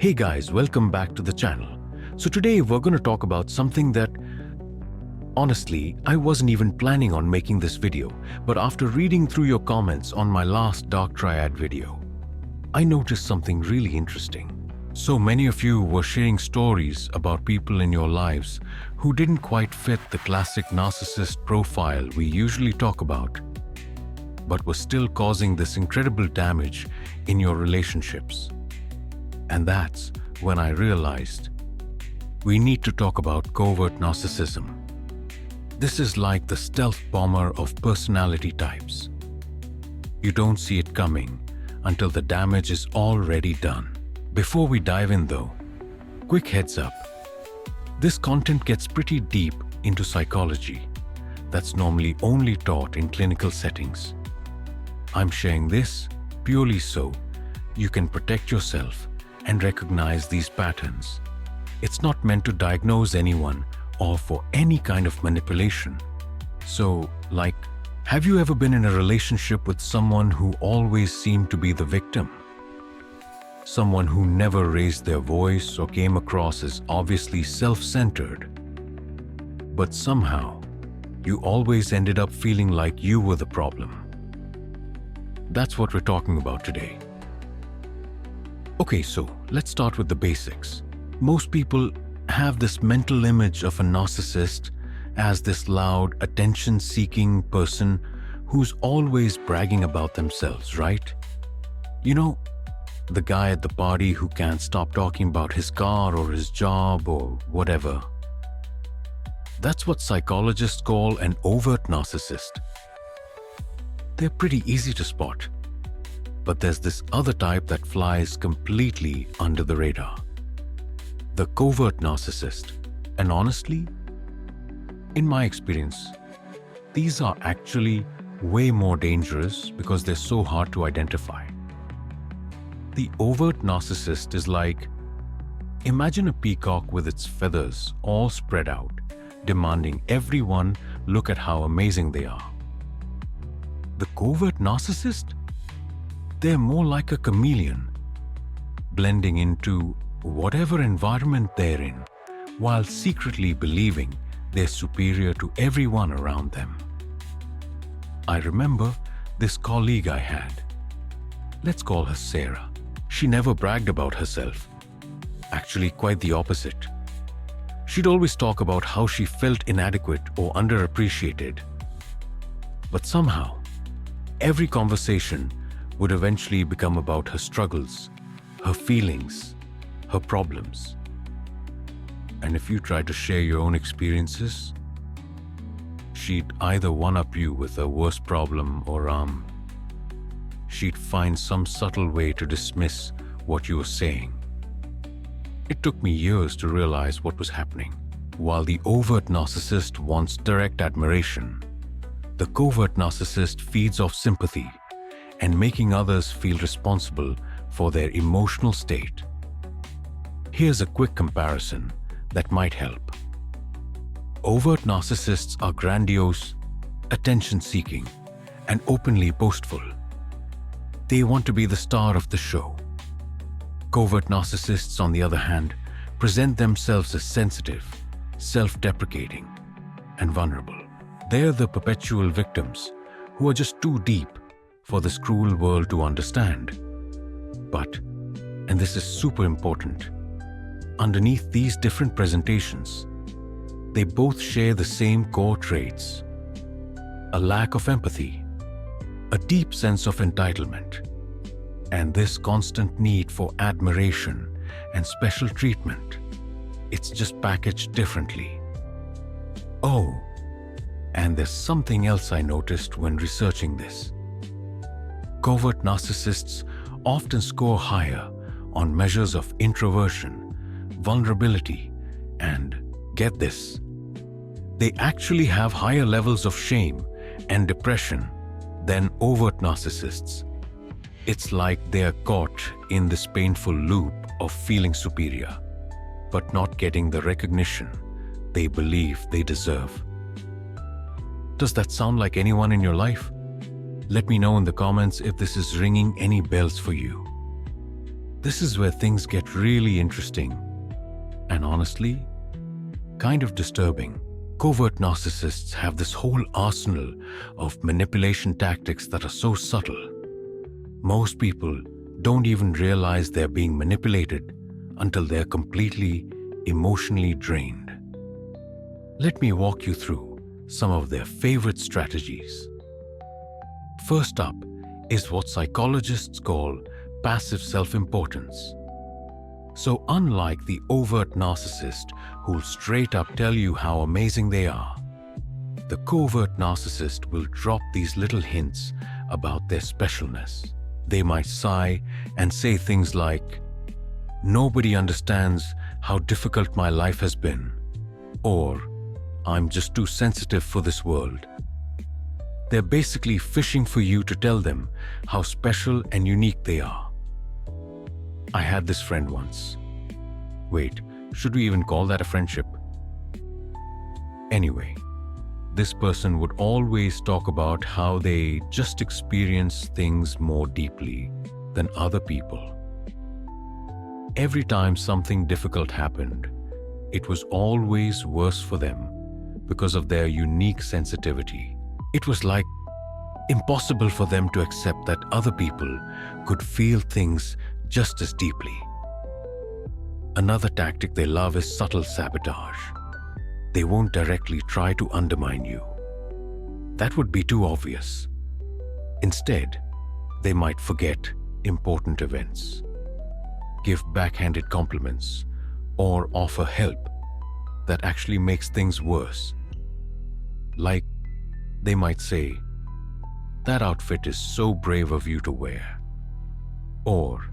Hey guys, welcome back to the channel. So today we're going to talk about something that, honestly, I wasn't even planning on making this video, but after reading through your comments on my last Dark Triad video, I noticed something really interesting. So many of you were sharing stories about people in your lives who didn't quite fit the classic narcissist profile we usually talk about, but were still causing this incredible damage in your relationships. And that's when I realized we need to talk about covert narcissism. This is like the stealth bomber of personality types. You don't see it coming until the damage is already done. Before we dive in though, quick heads up. This content gets pretty deep into psychology that's normally only taught in clinical settings. I'm sharing this purely so you can protect yourself and recognize these patterns. It's not meant to diagnose anyone or for any kind of manipulation. So, have you ever been in a relationship with someone who always seemed to be the victim? Someone who never raised their voice or came across as obviously self-centered, but somehow you always ended up feeling like you were the problem. That's what we're talking about today. Okay, so let's start with the basics. Most people have this mental image of a narcissist as this loud, attention-seeking person who's always bragging about themselves, right? You know, the guy at the party who can't stop talking about his car or his job or whatever. That's what psychologists call an overt narcissist. They're pretty easy to spot. But there's this other type that flies completely under the radar. The covert narcissist. And honestly, in my experience, these are actually way more dangerous because they're so hard to identify. The overt narcissist is like, imagine a peacock with its feathers all spread out, demanding everyone look at how amazing they are. The covert narcissist? They're more like a chameleon, blending into whatever environment they're in, while secretly believing they're superior to everyone around them. I remember this colleague I had. Let's call her Sarah. She never bragged about herself. Actually, quite the opposite. She'd always talk about how she felt inadequate or underappreciated. But somehow, every conversation would eventually become about her struggles, her feelings, her problems. And if you try to share your own experiences, she'd either one-up you with a worse problem or she'd find some subtle way to dismiss what you were saying. It took me years to realize what was happening. While the overt narcissist wants direct admiration, the covert narcissist feeds off sympathy and making others feel responsible for their emotional state. Here's a quick comparison that might help. Overt narcissists are grandiose, attention-seeking, and openly boastful. They want to be the star of the show. Covert narcissists, on the other hand, present themselves as sensitive, self-deprecating, and vulnerable. They're the perpetual victims who are just too deep for this cruel world to understand. But, and this is super important, underneath these different presentations, they both share the same core traits: a lack of empathy, a deep sense of entitlement, and this constant need for admiration and special treatment. It's just packaged differently. Oh, and there's something else I noticed when researching this. Covert narcissists often score higher on measures of introversion, vulnerability, and, get this, they actually have higher levels of shame and depression than overt narcissists. It's like they are caught in this painful loop of feeling superior, but not getting the recognition they believe they deserve. Does that sound like anyone in your life? Let me know in the comments if this is ringing any bells for you. This is where things get really interesting and honestly, kind of disturbing. Covert narcissists have this whole arsenal of manipulation tactics that are so subtle. Most people don't even realize they're being manipulated until they're completely emotionally drained. Let me walk you through some of their favorite strategies. First up is what psychologists call passive self-importance. So unlike the overt narcissist who'll straight up tell you how amazing they are, the covert narcissist will drop these little hints about their specialness. They might sigh and say things like, "Nobody understands how difficult my life has been," or "I'm just too sensitive for this world." They're basically fishing for you to tell them how special and unique they are. I had this friend once. Wait, should we even call that a friendship? Anyway, this person would always talk about how they just experience things more deeply than other people. Every time something difficult happened, it was always worse for them because of their unique sensitivity. It was like impossible for them to accept that other people could feel things just as deeply. Another tactic they love is subtle sabotage. They won't directly try to undermine you. That would be too obvious. Instead, they might forget important events, give backhanded compliments, or offer help that actually makes things worse. Like, they might say, "That outfit is so brave of you to wear," or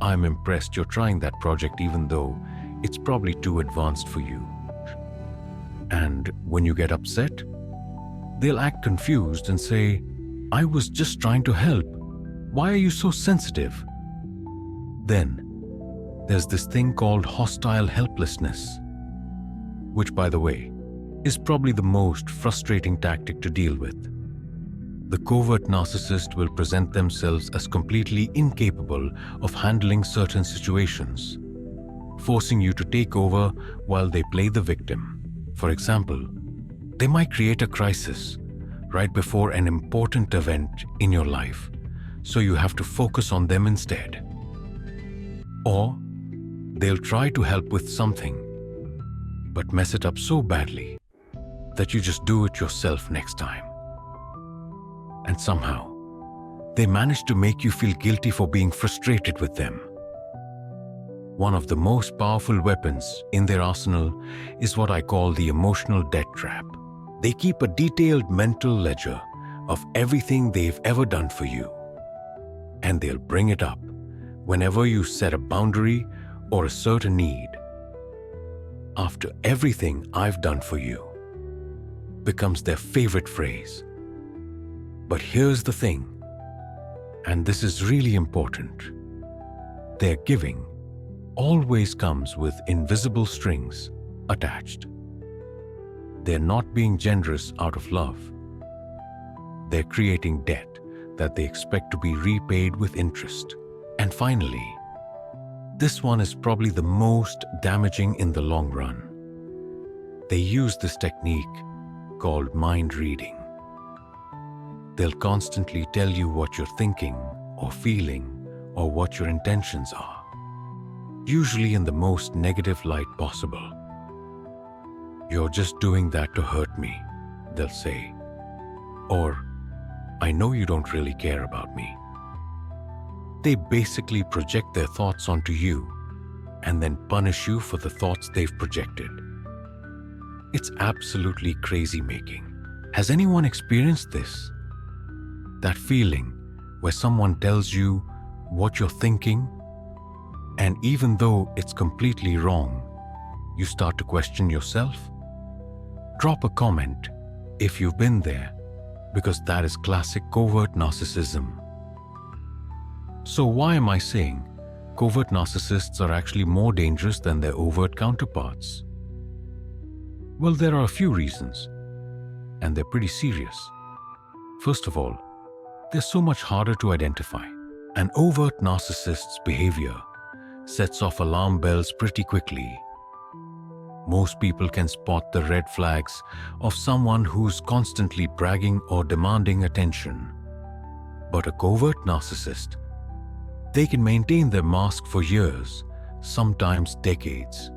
"I'm impressed you're trying that project even though it's probably too advanced for you." And when you get upset, they'll act confused and say, "I was just trying to help. Why are you so sensitive?" Then, there's this thing called hostile helplessness, which, by the way, is probably the most frustrating tactic to deal with. The covert narcissist will present themselves as completely incapable of handling certain situations, forcing you to take over while they play the victim. For example, they might create a crisis right before an important event in your life, so you have to focus on them instead. Or they'll try to help with something, but mess it up so badly that you just do it yourself next time. And somehow, they manage to make you feel guilty for being frustrated with them. One of the most powerful weapons in their arsenal is what I call the emotional debt trap. They keep a detailed mental ledger of everything they've ever done for you, and they'll bring it up whenever you set a boundary or assert a need. "After everything I've done for you" becomes their favorite phrase. But here's the thing, and this is really important. Their giving always comes with invisible strings attached. They're not being generous out of love. They're creating debt that they expect to be repaid with interest. And finally, this one is probably the most damaging in the long run. They use this technique called mind reading. They'll constantly tell you what you're thinking or feeling or what your intentions are, usually in the most negative light possible. "You're just doing that to hurt me," they'll say. Or, "I know you don't really care about me." They basically project their thoughts onto you and then punish you for the thoughts they've projected. It's absolutely crazy making. Has anyone experienced this? That feeling where someone tells you what you're thinking, and even though it's completely wrong, you start to question yourself? Drop a comment if you've been there, because that is classic covert narcissism. So why am I saying covert narcissists are actually more dangerous than their overt counterparts? Well, there are a few reasons, and they're pretty serious. First of all, they're so much harder to identify. An overt narcissist's behavior sets off alarm bells pretty quickly. Most people can spot the red flags of someone who's constantly bragging or demanding attention. But a covert narcissist, they can maintain their mask for years, sometimes decades.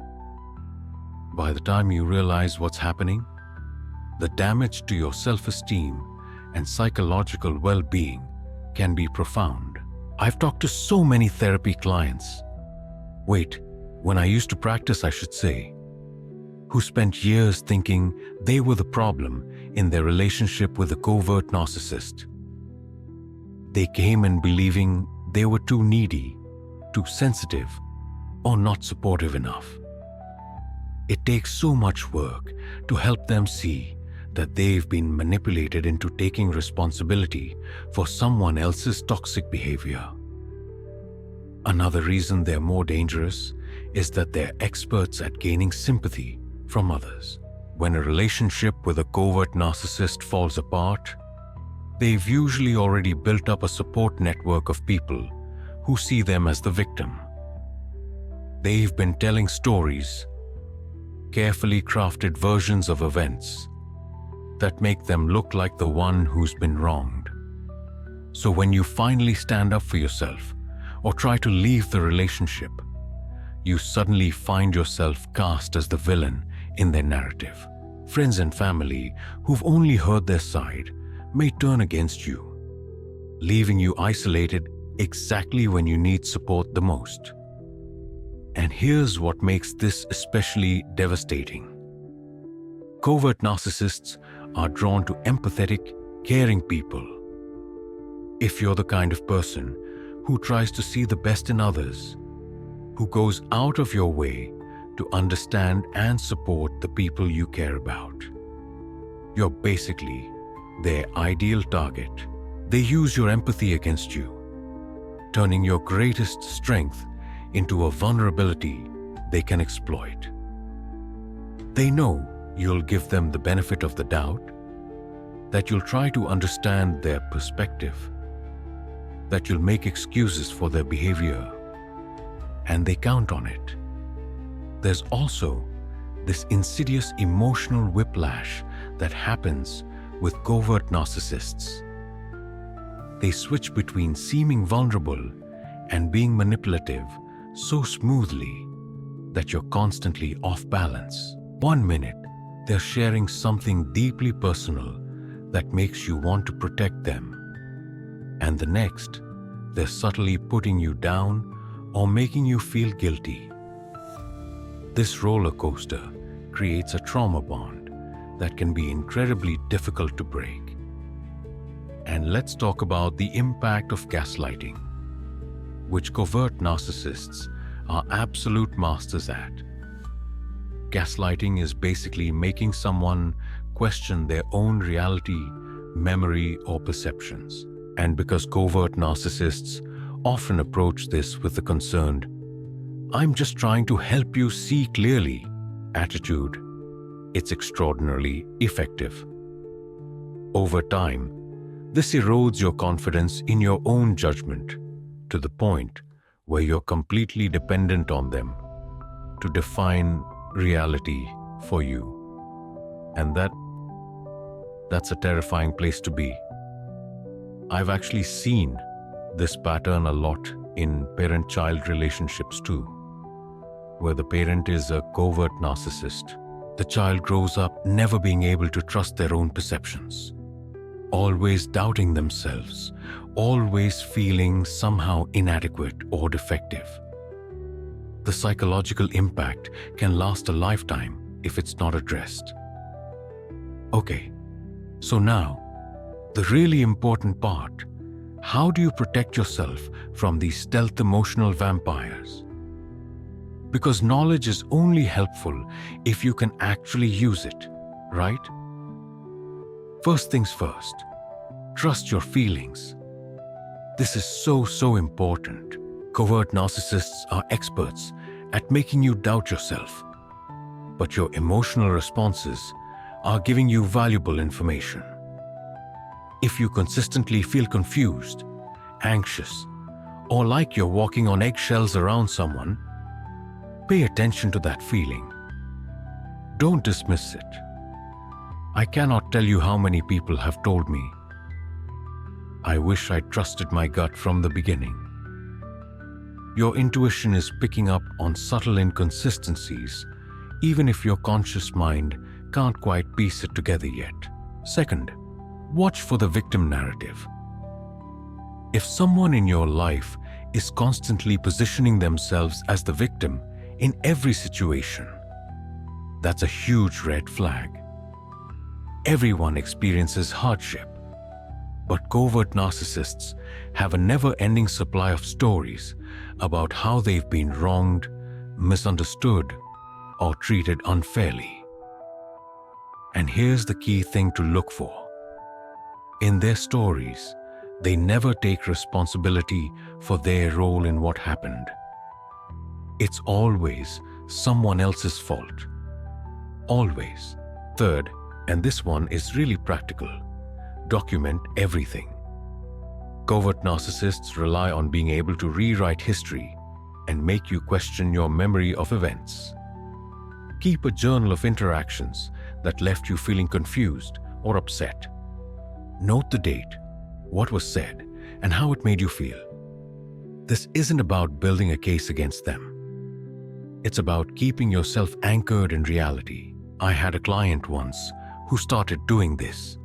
By the time you realize what's happening, the damage to your self-esteem and psychological well-being can be profound. I've talked to so many therapy clients, when I used to practice, I should say, who spent years thinking they were the problem in their relationship with a covert narcissist. They came in believing they were too needy, too sensitive, or not supportive enough. It takes so much work to help them see that they've been manipulated into taking responsibility for someone else's toxic behavior. Another reason they're more dangerous is that they're experts at gaining sympathy from others. When a relationship with a covert narcissist falls apart, they've usually already built up a support network of people who see them as the victim. They've been telling stories, carefully crafted versions of events that make them look like the one who's been wronged. So when you finally stand up for yourself or try to leave the relationship, you suddenly find yourself cast as the villain in their narrative. Friends and family who've only heard their side may turn against you, leaving you isolated exactly when you need support the most. And here's what makes this especially devastating. Covert narcissists are drawn to empathetic, caring people. If you're the kind of person who tries to see the best in others, who goes out of your way to understand and support the people you care about, you're basically their ideal target. They use your empathy against you, turning your greatest strength into a vulnerability they can exploit. They know you'll give them the benefit of the doubt, that you'll try to understand their perspective, that you'll make excuses for their behavior, and they count on it. There's also this insidious emotional whiplash that happens with covert narcissists. They switch between seeming vulnerable and being manipulative so smoothly that you're constantly off balance. 1 minute, they're sharing something deeply personal that makes you want to protect them, and the next, they're subtly putting you down or making you feel guilty. This roller coaster creates a trauma bond that can be incredibly difficult to break. And let's talk about the impact of gaslighting, which covert narcissists are absolute masters at. Gaslighting is basically making someone question their own reality, memory, or perceptions. And because covert narcissists often approach this with the concerned, "I'm just trying to help you see clearly" attitude, it's extraordinarily effective. Over time, this erodes your confidence in your own judgment to the point where you're completely dependent on them to define reality for you. And that's a terrifying place to be. I've actually seen this pattern a lot in parent-child relationships too, where the parent is a covert narcissist. The child grows up never being able to trust their own perceptions, always doubting themselves, always feeling somehow inadequate or defective. The psychological impact can last a lifetime if it's not addressed. Okay, so now, the really important part: how do you protect yourself from these stealth emotional vampires? Because knowledge is only helpful if you can actually use it, right? First things first, trust your feelings. This is so important. Covert narcissists are experts at making you doubt yourself, but your emotional responses are giving you valuable information. If you consistently feel confused, anxious, or like you're walking on eggshells around someone, pay attention to that feeling. Don't dismiss it. I cannot tell you how many people have told me, "I wish I trusted my gut from the beginning." Your intuition is picking up on subtle inconsistencies, even if your conscious mind can't quite piece it together yet. Second, watch for the victim narrative. If someone in your life is constantly positioning themselves as the victim in every situation, that's a huge red flag. Everyone experiences hardship, but covert narcissists have a never-ending supply of stories about how they've been wronged, misunderstood, or treated unfairly. And here's the key thing to look for. In their stories, they never take responsibility for their role in what happened. It's always someone else's fault. Always. Third, and this one is really practical, document everything. Covert narcissists rely on being able to rewrite history and make you question your memory of events. Keep a journal of interactions that left you feeling confused or upset. Note the date, what was said, and how it made you feel. This isn't about building a case against them. It's about keeping yourself anchored in reality. I had a client once who started doing this,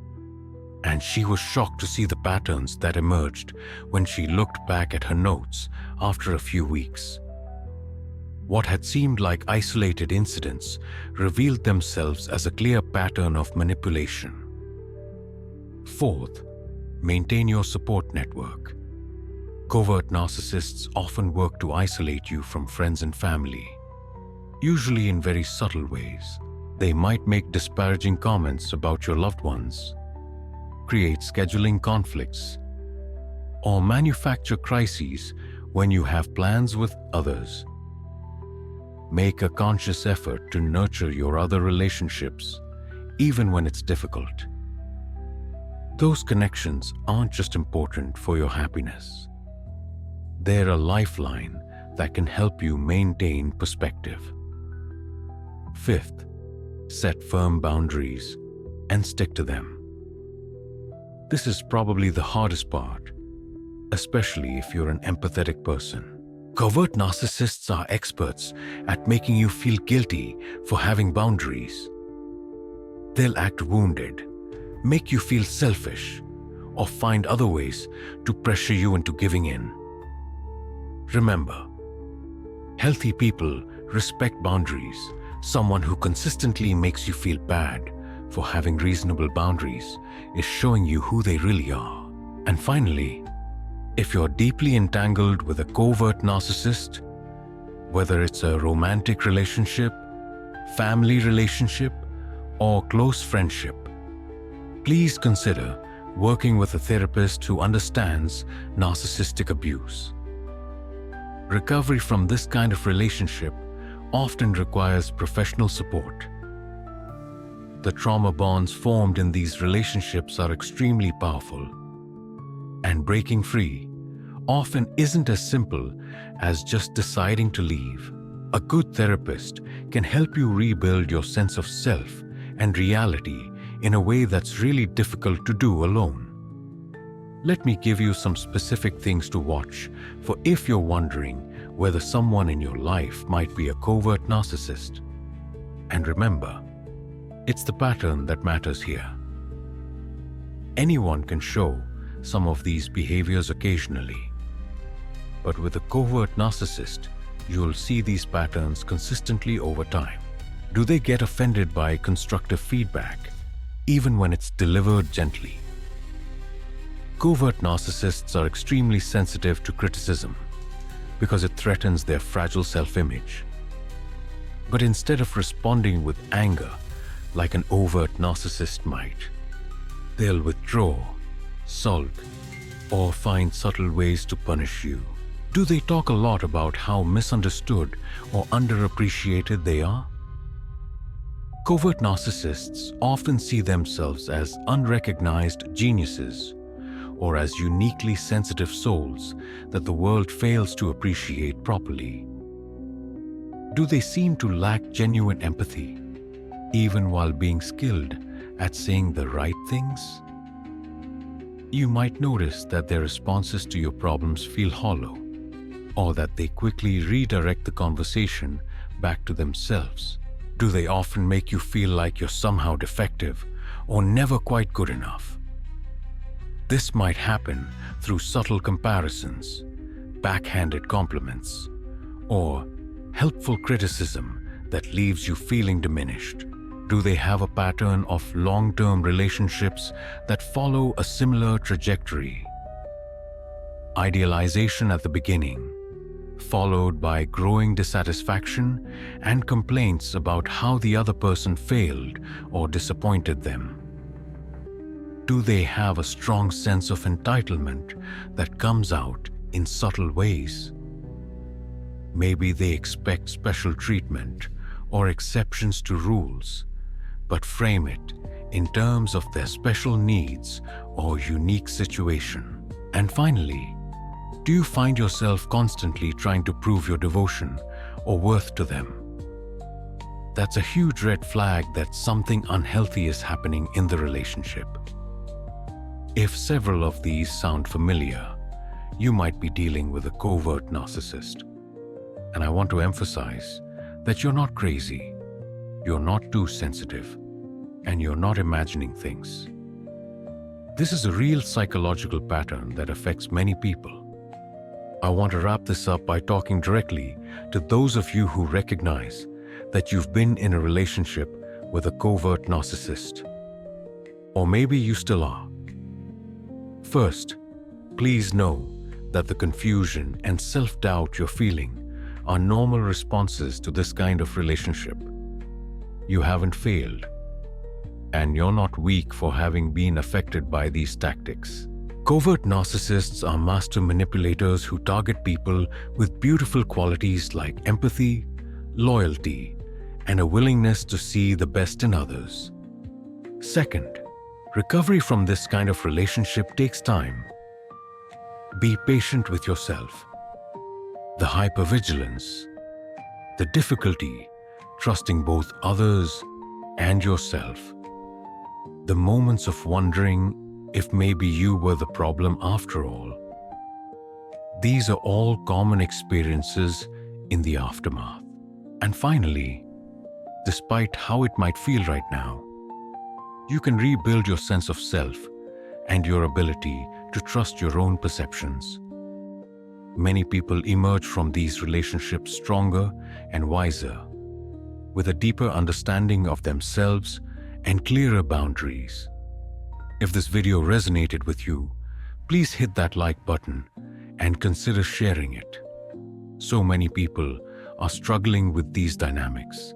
and she was shocked to see the patterns that emerged when she looked back at her notes after a few weeks. What had seemed like isolated incidents revealed themselves as a clear pattern of manipulation. Fourth, maintain your support network. Covert narcissists often work to isolate you from friends and family, usually in very subtle ways. They might make disparaging comments about your loved ones, create scheduling conflicts, or manufacture crises when you have plans with others. Make a conscious effort to nurture your other relationships, even when it's difficult. Those connections aren't just important for your happiness. They're a lifeline that can help you maintain perspective. Fifth, set firm boundaries and stick to them. This is probably the hardest part, especially if you're an empathetic person. Covert narcissists are experts at making you feel guilty for having boundaries. They'll act wounded, make you feel selfish, or find other ways to pressure you into giving in. Remember, healthy people respect boundaries. Someone who consistently makes you feel bad for having reasonable boundaries is showing you who they really are. And finally, if you're deeply entangled with a covert narcissist, whether it's a romantic relationship, family relationship, or close friendship, please consider working with a therapist who understands narcissistic abuse. Recovery from this kind of relationship often requires professional support. The trauma bonds formed in these relationships are extremely powerful, and breaking free often isn't as simple as just deciding to leave. A good therapist can help you rebuild your sense of self and reality in a way that's really difficult to do alone. Let me give you some specific things to watch for if you're wondering whether someone in your life might be a covert narcissist. And remember, it's the pattern that matters here. Anyone can show some of these behaviors occasionally, but with a covert narcissist, you'll see these patterns consistently over time. Do they get offended by constructive feedback, even when it's delivered gently? Covert narcissists are extremely sensitive to criticism because it threatens their fragile self-image. But instead of responding with anger like an overt narcissist might, they'll withdraw, sulk, or find subtle ways to punish you. Do they talk a lot about how misunderstood or underappreciated they are? Covert narcissists often see themselves as unrecognized geniuses or as uniquely sensitive souls that the world fails to appreciate properly? Do they seem to lack genuine empathy, even while being skilled at saying the right things? You might notice that their responses to your problems feel hollow, or that they quickly redirect the conversation back to themselves. Do they often make you feel like you're somehow defective or never quite good enough? This might happen through subtle comparisons, backhanded compliments, or helpful criticism that leaves you feeling diminished. Do they have a pattern of long-term relationships that follow a similar trajectory? Idealization at the beginning, followed by growing dissatisfaction and complaints about how the other person failed or disappointed them. Do they have a strong sense of entitlement that comes out in subtle ways? Maybe they expect special treatment or exceptions to rules, but frame it in terms of their special needs or unique situation. And finally, do you find yourself constantly trying to prove your devotion or worth to them? That's a huge red flag that something unhealthy is happening in the relationship. If several of these sound familiar, you might be dealing with a covert narcissist. And I want to emphasize that you're not crazy, you're not too sensitive, and you're not imagining things. This is a real psychological pattern that affects many people. I want to wrap this up by talking directly to those of you who recognize that you've been in a relationship with a covert narcissist. Or maybe you still are. First, please know that the confusion and self-doubt you're feeling are normal responses to this kind of relationship. You haven't failed, and you're not weak for having been affected by these tactics. Covert narcissists are master manipulators who target people with beautiful qualities like empathy, loyalty, and a willingness to see the best in others. Second, recovery from this kind of relationship takes time. Be patient with yourself. The hypervigilance, the difficulty trusting both others and yourself, the moments of wondering if maybe you were the problem after all. These are all common experiences in the aftermath. And finally, despite how it might feel right now, you can rebuild your sense of self and your ability to trust your own perceptions. Many people emerge from these relationships stronger and wiser, with a deeper understanding of themselves and clearer boundaries. If this video resonated with you, please hit that like button and consider sharing it. So many people are struggling with these dynamics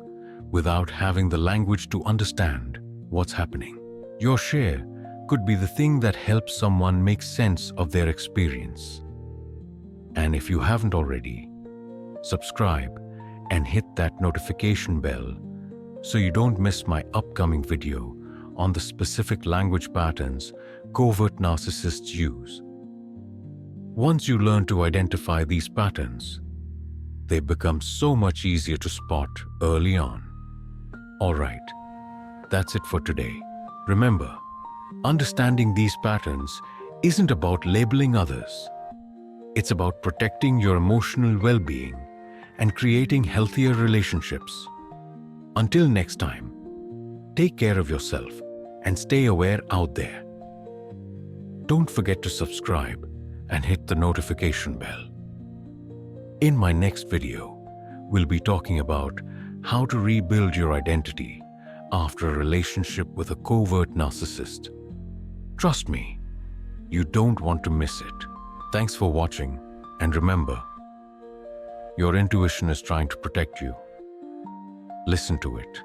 without having the language to understand what's happening. Your share could be the thing that helps someone make sense of their experience. And if you haven't already, subscribe and hit that notification bell so you don't miss my upcoming video on the specific language patterns covert narcissists use. Once you learn to identify these patterns, they become so much easier to spot early on. Alright, that's it for today. Remember, understanding these patterns isn't about labeling others. It's about protecting your emotional well-being and creating healthier relationships. Until next time, take care of yourself and stay aware out there. Don't forget to subscribe and hit the notification bell. In my next video, we'll be talking about how to rebuild your identity after a relationship with a covert narcissist. Trust me, you don't want to miss it. Thanks for watching, and remember, your intuition is trying to protect you. Listen to it.